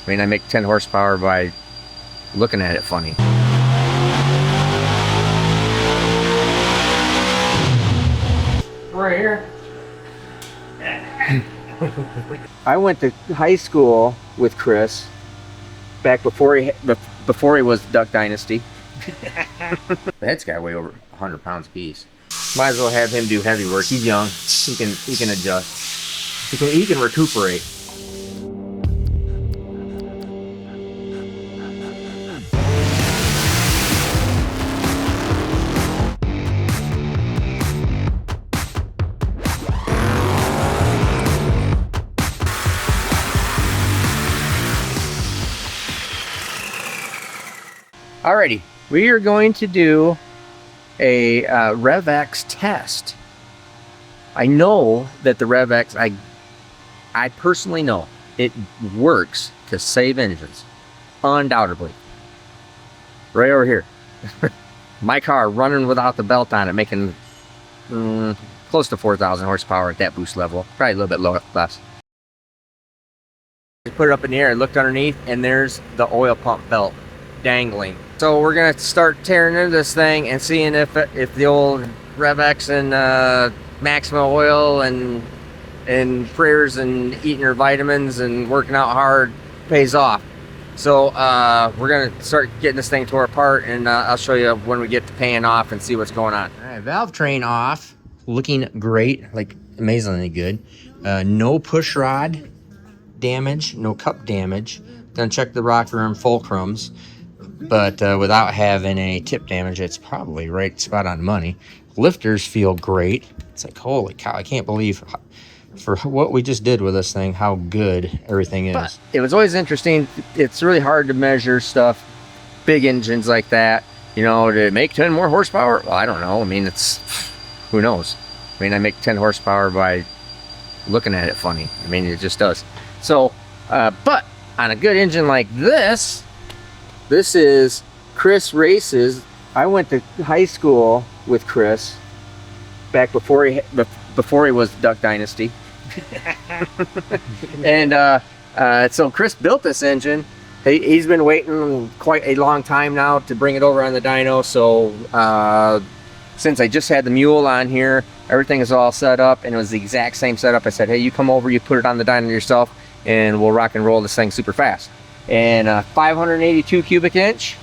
I mean, I make 10 horsepower by looking at it funny. Right here. I went to high school with Chris back before he was Duck Dynasty. The head's got way over 100 pounds apiece. Might as well have him do heavy work. He's young. He can adjust. He can recuperate. Alrighty, we are going to do a RevX test. I know that the RevX, I personally know it works to save engines, undoubtedly. Right over here, my car running without the belt on it, making close to 4,000 horsepower at that boost level, probably a little bit less. Put it up in the air, looked underneath, and there's the oil pump belt dangling. So we're gonna start tearing into this thing and seeing if the old RevX and Maxima oil and prayers and eating your vitamins and working out hard pays off. So we're gonna start getting this thing tore apart, and I'll show you when we get to paying off and see what's going on. All right, valve train off, looking great, like amazingly good. No push rod damage, no cup damage. Gonna check the rocker and fulcrums, but without having a tip damage, it's probably right spot on money. Lifters feel great. It's like, holy cow, I can't believe for what we just did with this thing, how good everything is. But it was always interesting. It's really hard to measure stuff, big engines like that, you know, to make 10 more horsepower. Well, I don't know. I mean, who knows? I mean, I make 10 horsepower by looking at it funny. I mean, it just does. So, but on a good engine like this is Chris Race's. I went to high school with Chris back before he was Duck Dynasty. And so Chris built this engine. He's been waiting quite a long time now to bring it over on the dyno. So since I just had the mule on here, everything is all set up, and it was the exact same setup. I said, hey, you come over, you put it on the dyno yourself, and we'll rock and roll this thing super fast. And 582 cubic inch,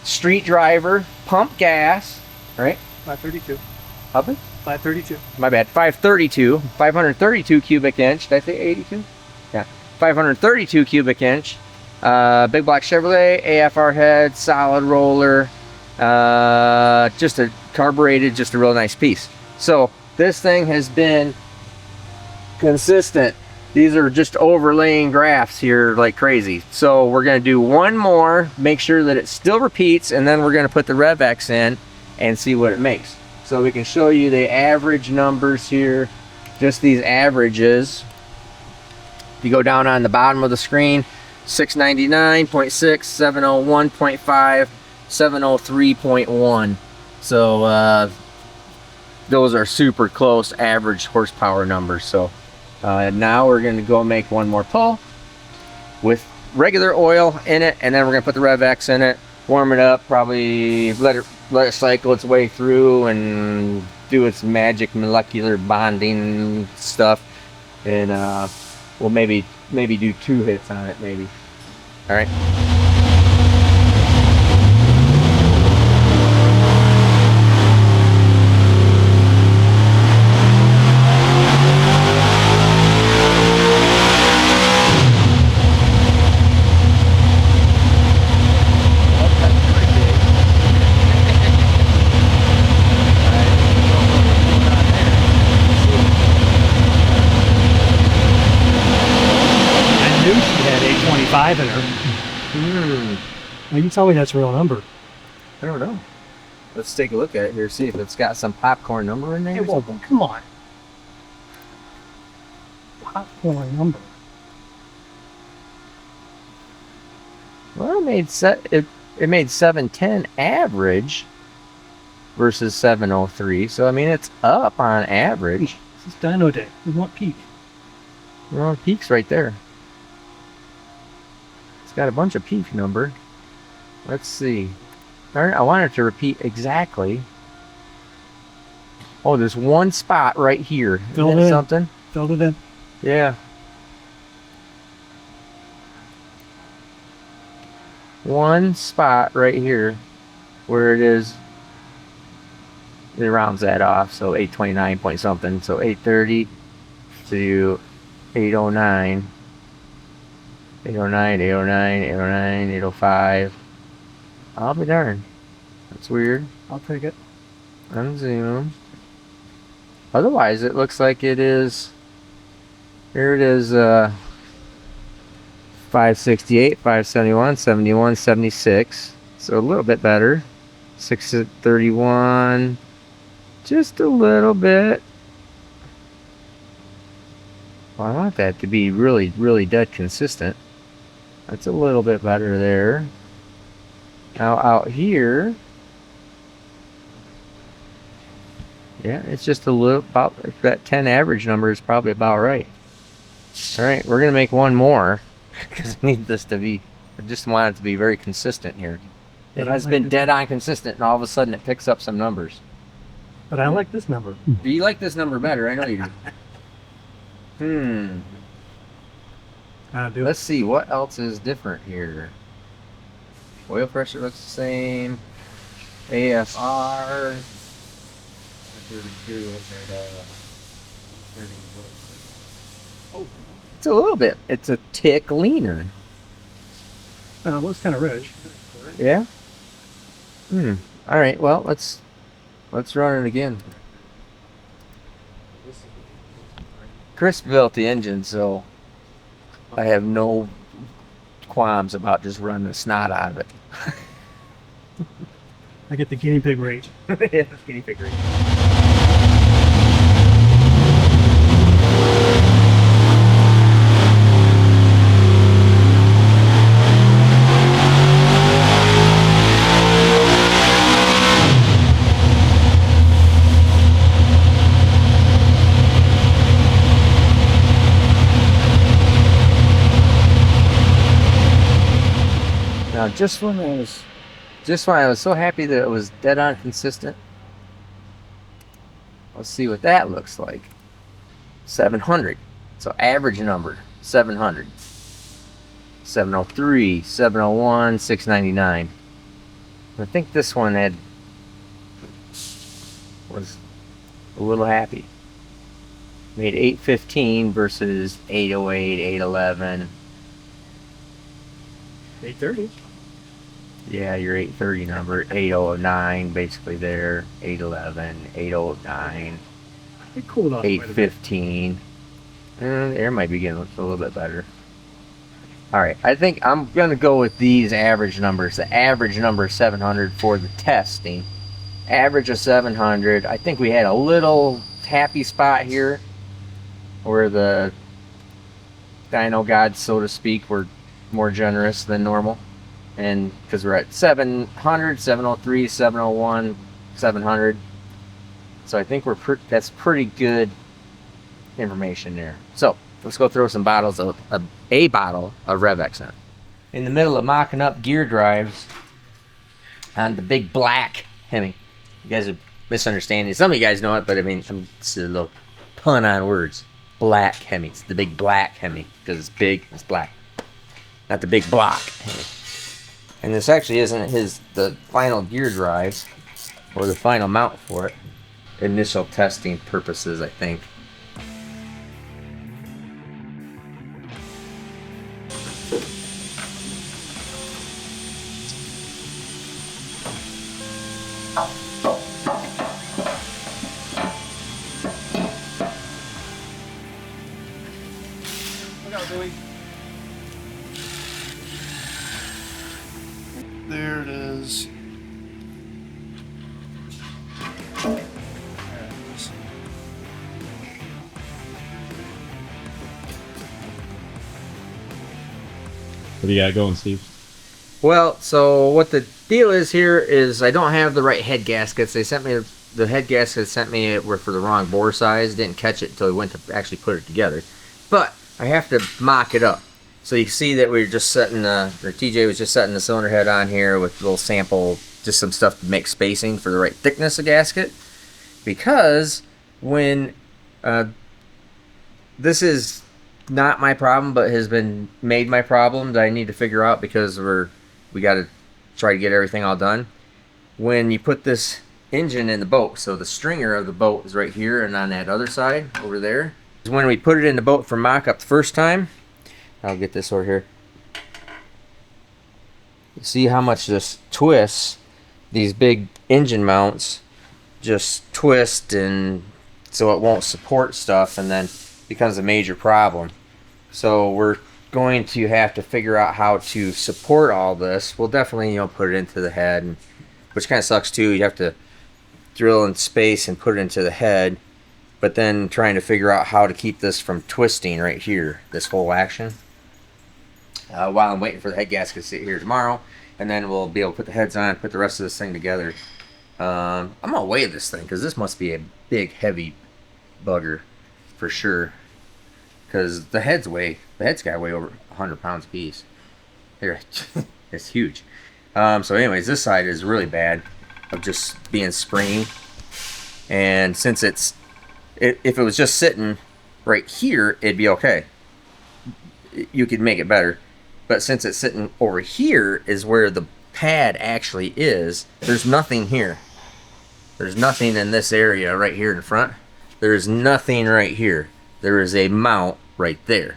street driver, pump gas, right? 532. How big? 532. My bad. 532 cubic inch. Did I say 82? Yeah. 532 cubic inch. Big block Chevrolet, AFR head, solid roller. Just a carbureted, just a real nice piece. So this thing has been consistent. These are just overlaying graphs here like crazy. So we're going to do one more, make sure that it still repeats, and then we're going to put the RevX in and see what it makes. So we can show you the average numbers here, just these averages. If you go down on the bottom of the screen, 699.6, 701.5, 703.1. So those are super close average horsepower numbers. So now we're going to go make one more pull with regular oil in it, and then we're going to put the RevX in it, warm it up, probably let it cycle its way through and do its magic molecular bonding stuff, and we'll maybe do 2 hits on it, maybe. All right. In her. Well, you tell me that's a real number. I don't know. Let's take a look at it here, see if it's got some popcorn number in there. Hey, well, come on. Popcorn number. Well, it made 710 average versus 703. So I mean, it's up on average. This is dyno day. We want peak. Well, peak's right there. got a bunch of peak number. Let's see. I want it to repeat exactly. Oh, there's one spot right here. Filled Isn't that in. something? Filled it in. Yeah. One spot right here where it is. It rounds that off, so 829 point something. So 830 to 809. 809, 809, 809, 805. I'll be darned. That's weird. I'll take it. Unzoom. Otherwise, it looks like it is. Here it is. 568, 571, 71, 76. So a little bit better. 631. Just a little bit. Well, I want that to be really, really dead consistent. That's a little bit better there. Now out here, yeah, it's just a little about that 10 average number is probably about right. All right, we're gonna make one more because I need this to be. I just want it to be very consistent here. It has been dead on consistent, and all of a sudden it picks up some numbers. But I like this number. Do you like this number better? I know you do. I do. Let's see what else is different here. Oil pressure looks the same. AFR. Oh, it's a little bit. It's a tick leaner. It looks kind of rich. Yeah. All right. Well, let's run it again. Chris built the engine, so I have no qualms about just running the snot out of it. I get the guinea pig rate. Yeah, guinea pig rate. Now, just when I was so happy that it was dead on consistent, let's see what that looks like. 700. So average number 700. 703, 701, 699. I think this one was a little happy. Made 815 versus 808, 811. 830. Yeah, your 830 number, 809 basically there, 811, 809, It cooled off quite a bit. 815. The air might be getting a little bit better. All right, I think I'm gonna go with these average numbers. The average number 700 for the testing. Average of 700. I think we had a little happy spot here where the dyno gods, so to speak, were more generous than normal. And because we're at 700, 703, 701, 700. So I think that's pretty good information there. So let's go throw some bottles of a bottle of RevX in. In the middle of mocking up gear drives on the big black Hemi. You guys are misunderstanding. Some of you guys know it, but I mean, it's a little pun on words. Black Hemi. It's the big black Hemi because it's big, it's black. Not the big block Hemi. And this actually isn't the final gear drive or the final mount for it. Initial testing purposes, I think. Look out, Dewey. There it is. There it is. What do you got going, Steve? Well, so what the deal is here is I don't have the right head gaskets. They sent me the head gaskets sent me were for the wrong bore size. Didn't catch it until we went to actually put it together. But I have to mock it up. So you see that we're just setting, or TJ was just setting the cylinder head on here with a little sample, just some stuff to make spacing for the right thickness of gasket. Because when, this is not my problem, but has been made my problem that I need to figure out because we got to try to get everything all done. When you put this engine in the boat, so the stringer of the boat is right here and on that other side over there. When we put it in the boat for mock-up the first time, I'll get this over here. You see how much this twists, these big engine mounts just twist, and so it won't support stuff and then becomes a major problem. So we're going to have to figure out how to support all this. We'll definitely, put it into the head, and, which kind of sucks too. You have to drill in space and put it into the head, but then trying to figure out how to keep this from twisting right here, this whole action. While I'm waiting for the head gasket to sit here tomorrow, and then we'll be able to put the heads on, put the rest of this thing together. I'm gonna weigh this thing because this must be a big, heavy bugger for sure. Because the head's got to weigh over 100 pounds a piece. Here, it's huge. So, anyways, this side is really bad of just being springy. And since if it was just sitting right here, it'd be okay. You could make it better. But since it's sitting over here is where the pad actually is, there's nothing here. There's nothing in this area right here in front. There's nothing right here. There is a mount right there.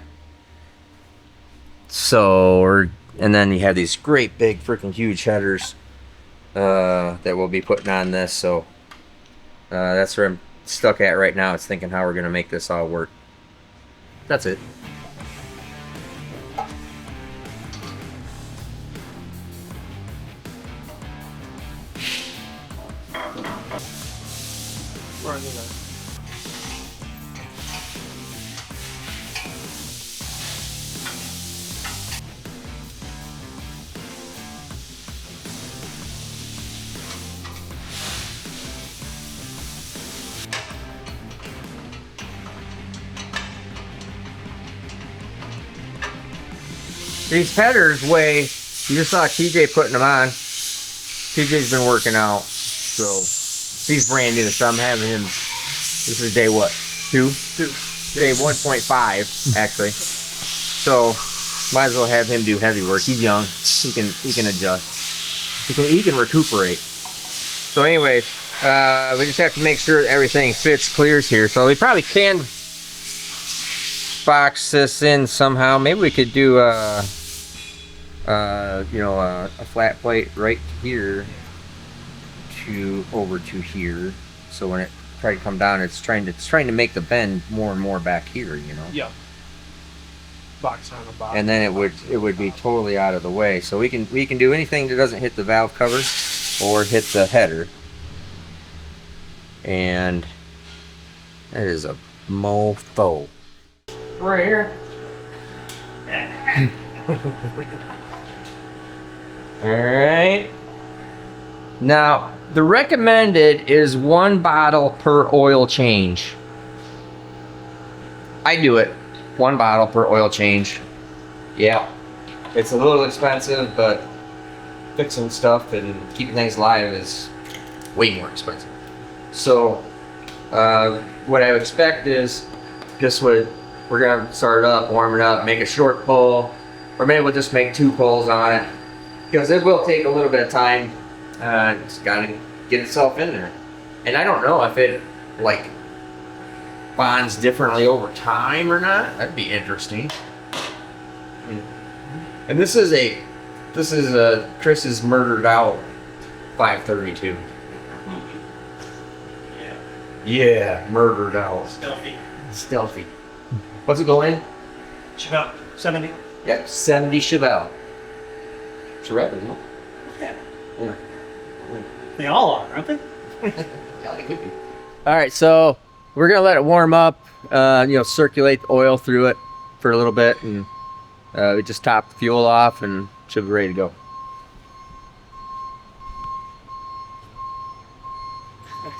So, and then you have these great big freaking huge headers that we'll be putting on this. So that's where I'm stuck at right now. It's thinking how we're going to make this all work. That's it. These headers weigh, you just saw TJ putting them on. TJ's been working out, so he's brand new, so I'm having him, this is day what, 2? Day 1.5, actually. So, might as well have him do heavy work. He's young, he can adjust. He can recuperate. So anyways, we just have to make sure that everything fits, clears here. So we probably can box this in somehow. Maybe we could do a flat plate right here to over to here. So when it try to come down, it's trying to make the bend more and more back here. Yeah. Box on a box. And then it would be totally out of the way. So we can do anything that doesn't hit the valve cover or hit the header. And that is a mofo. Right here. Alright. Now, the recommended is 1 bottle per oil change. I do it. 1 bottle per oil change. Yeah. It's a little expensive, but fixing stuff and keeping things alive is way more expensive. So, what I would expect is just we're gonna start it up, warm it up, make a short pull, or maybe we'll just make 2 pulls on it, because it will take a little bit of time. It's gotta get itself in there, and I don't know if it bonds differently over time or not. That'd be interesting. And this is Chris's murdered out 532. Yeah, murdered out. Stealthy. What's it going? Chevelle 70. Yep, 70 Chevelle. Chevelle, isn't it? Yeah. They all are, aren't they? Yeah, they could be. All right, so we're gonna let it warm up. Circulate the oil through it for a little bit, and we just top the fuel off, and should be ready to go.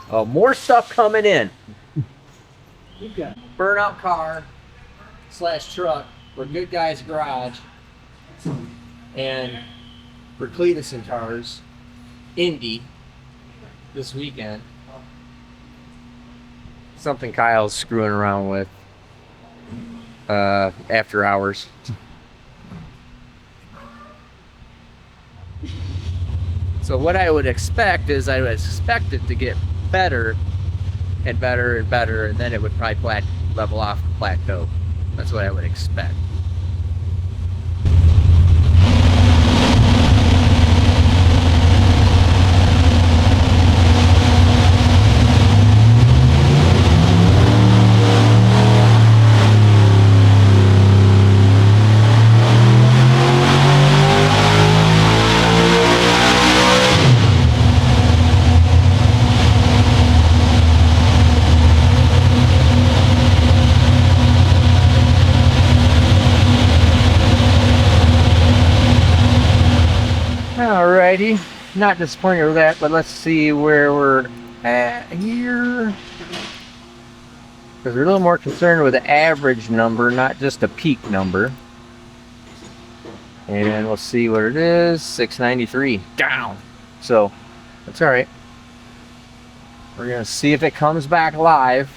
Oh, more stuff coming in. You've got Burnout car / truck for Good Guys Garage and for Cletus and Cars Indy this weekend. Something Kyle's screwing around with after hours. So what I would expect is I would expect it to get better and better and better, and then it would probably level off the plateau. That's what I would expect. Alrighty, not disappointed with that, but let's see where we're at here. Because we're a little more concerned with the average number, not just a peak number. And we'll see what it is. 693 down. So that's alright. We're gonna see if it comes back live.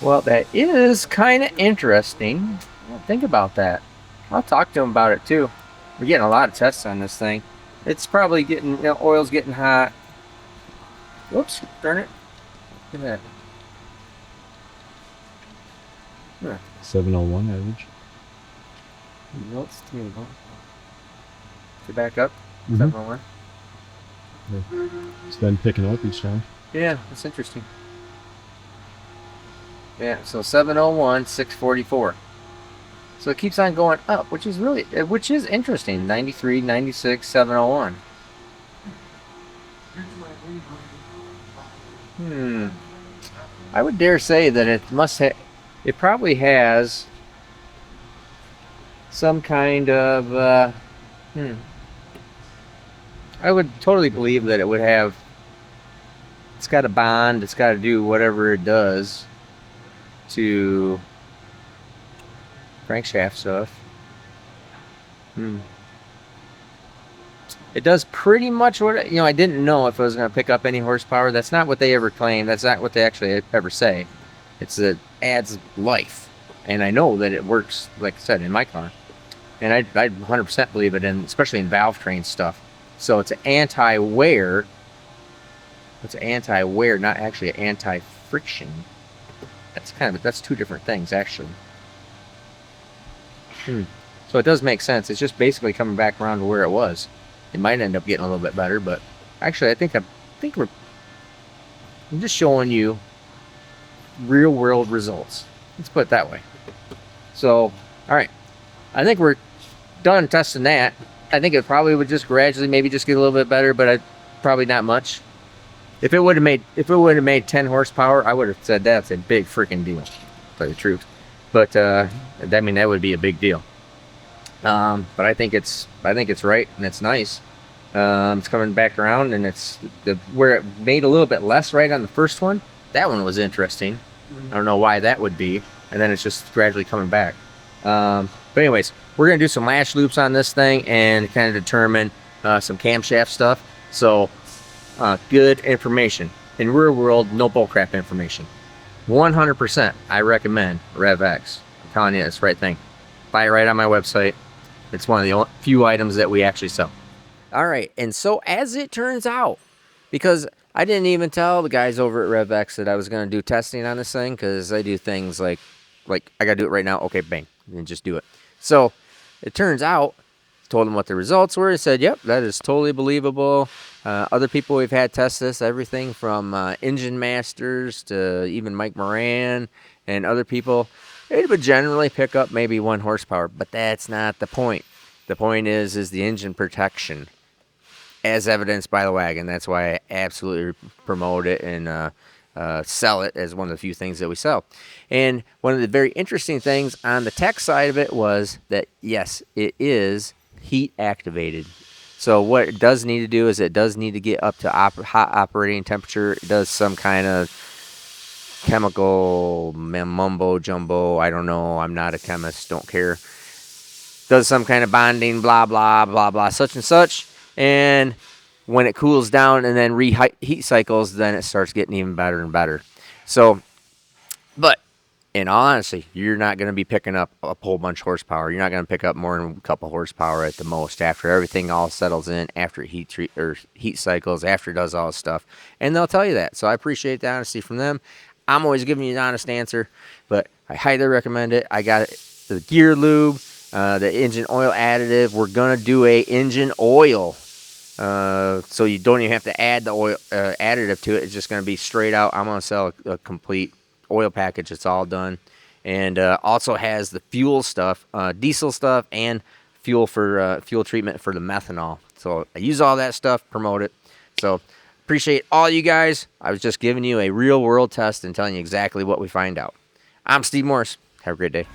Well, that is kind of interesting. Think about that. I'll talk to him about it too. We're getting a lot of tests on this thing. It's probably getting, oil's getting hot. Whoops, darn it. Look at that. Huh. 701 average. Notes to me, huh? To back up. Mhm. 701. It's been picking up each time. Yeah, that's interesting. Yeah, so 701, 644. So it keeps on going up, which is interesting. 93, 96, 701. I would dare say that it probably has some kind of, I would totally believe that it would have, it's got a bond, it's got to do whatever it does to crankshaft stuff. It does pretty much what, I didn't know if it was going to pick up any horsepower. That's not what they ever claim. That's not what they actually ever say. It adds life. And I know that it works, like I said, in my car. And I 100% believe it, especially in valve train stuff. So it's anti-wear. It's anti-wear, not actually anti-friction. That's two different things, actually. So it does make sense. It's just basically coming back around to where it was. It might end up getting a little bit better, but actually, I think I'm just showing you real world results. Let's put it that way. So, all right, I think we're done testing that. I think it probably would just gradually maybe just get a little bit better, but probably not much. If it would have made 10 horsepower, I would have said that's a big freaking deal. To tell you the truth. But I mean, that would be a big deal. But I think it's right and it's nice. It's coming back around, and it's where it made a little bit less right on the first one. That one was interesting. I don't know why that would be, and then it's just gradually coming back. But anyways, we're gonna do some lash loops on this thing and kind of determine some camshaft stuff. So good information in real world, no bullcrap information. 100%, I recommend RevX. I'm telling you, it's the right thing. Buy it right on my website. It's one of the few items that we actually sell. All right, and so as it turns out, because I didn't even tell the guys over at RevX that I was going to do testing on this thing, because I do things like I got to do it right now. Okay, bang, and just do it. So it turns out, told them what the results were. They said, yep, that is totally believable. Other people we've had test this, everything from Engine Masters to even Mike Moran and other people, it would generally pick up maybe 1 horsepower, but that's not the point. The point is the engine protection, as evidenced by the wagon. That's why I absolutely promote it and sell it as one of the few things that we sell. And one of the very interesting things on the tech side of it was that, yes, it is heat activated. So what it does need to do is it does need to get up to hot operating temperature. It does some kind of chemical mumbo jumbo. I don't know. I'm not a chemist. Don't care. Does some kind of bonding, blah, blah, blah, blah, such and such. And when it cools down and then reheat cycles, then it starts getting even better and better. So, but in all honesty, you're not going to be picking up a whole bunch of horsepower. You're not going to pick up more than a couple horsepower at the most after everything all settles in, after heat cycles, after it does all this stuff. And they'll tell you that. So I appreciate the honesty from them. I'm always giving you an honest answer, but I highly recommend it. I got the gear lube, the engine oil additive. We're going to do a engine oil. So you don't even have to add the oil additive to it. It's just going to be straight out. I'm going to sell a complete oil package. It's all done, and also has the fuel stuff, diesel stuff, and fuel for fuel treatment for the methanol. So I use all that stuff, promote it. So appreciate all you guys. I was just giving you a real world test and telling you exactly what we find out. I'm Steve Morris. Have a great day.